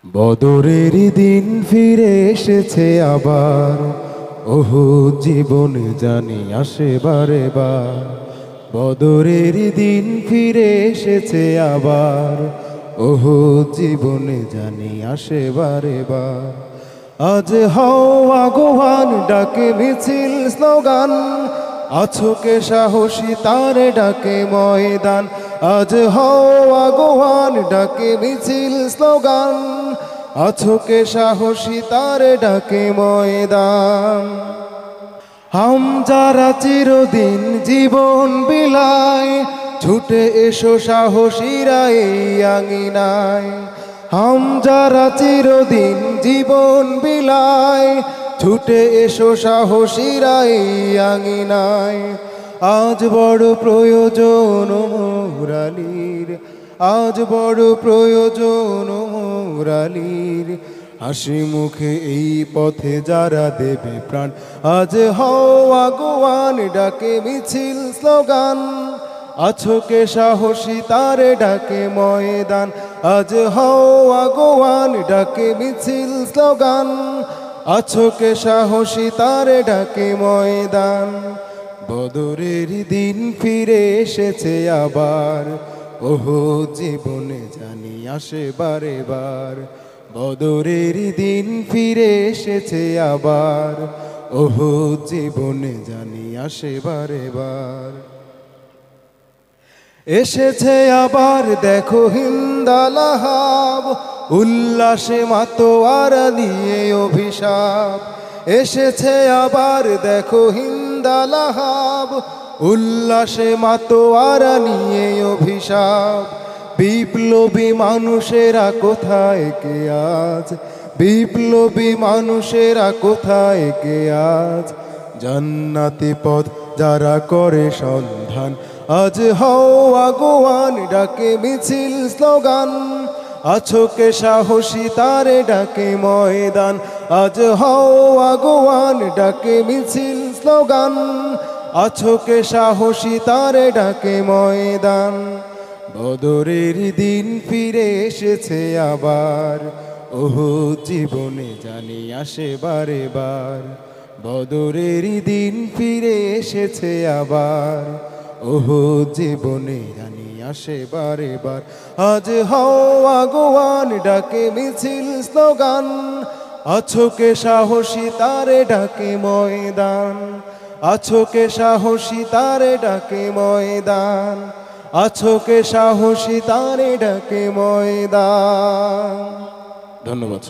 বদরের দিন ফিরে এসেছে আবার, ওহুদ জীবনে জানি আসে বারে বার। বদরের দিন ফিরে এসেছে আবার, ওহুদ জীবনে জানি আসে বারে বার। আজ হও আগুয়ান, ডাকে মিছিল স্লোগান, আছো কে সাহসী তারে ডাকে ময়দান। আজ হও আগুয়ান, ডাকে মিছিল স্লোগান, আছো কে সাহসী তারে ডাকে ময়দান। হামজারা চিরদিন জীবন বিলায়, ছুটে এসো সাহসীরা এই আঙিনায়। হামজারা চিরদিন জীবন বিলায়, ছুটে এসো সাহসীরা এই আঙিনায়। আজ বড় প্রয়োজন মোরালির, আজ বড় প্রয়োজন মোরালির, হাসি মুখে এই পথে যারা দেবে প্রাণ। আজ হও আগুয়ান, ডাকে মিছিল স্লোগান, আছো কে সাহসী তারে ডাকে ময়দান। আজ হও আগুয়ান, ডাকে মিছিল স্লোগান, আছো কে সাহসী তারে ডাকে ময়দান। বদরের দিন ফিরে এসেছে আবার, ওহুদ জীবনে জানি আসে বারে বার। বদরের দিন ফিরে এসেছে আবার, ওহুদ জীবনে জানি আসে বারে বার। এসেছে আবার দেখো হিন্দালাহাব, উল্লাসে মাতোয়ারা নিয়ে অভিশাপ। এসেছে আবার দেখো হিন্দালাহাব, উল্লাসে মাতোয়ারা নিয়ে অভিশাপ। বিপ্লবী মানুষেরা কোথায় কে আজ, বিপ্লবী মানুষেরা কোথায় কে আজ, জান্নাতি পথ যারা করে সন্ধান। আজ হও আগুয়ান, ডাকে মিছিল স্লোগান, আছো কে সাহসী তারে ডাকে ময়দান। আজ হও আগুয়ান, ডাকে মিছিল স্লোগান, আছো কে সাহসী তারে ডাকে ময়দান। বদরের দিন ফিরে এসেছে আবার, ওহুদ জীবনে জানি আসে বারে বার। বদরের দিন ফিরে এসেছে আবার, ওহুদ জীবনে জানি আসে বারে বার। আজ হও আগুয়ান, ডাকে মিছিল স্লোগান, আছো কে সাহসী তারে ডাকে ময়দান। আছো কে সাহসী তারে ডাকে ময়দান, আছো কে সাহসী তারে ডাকে ময়দান। ধন্যবাদ।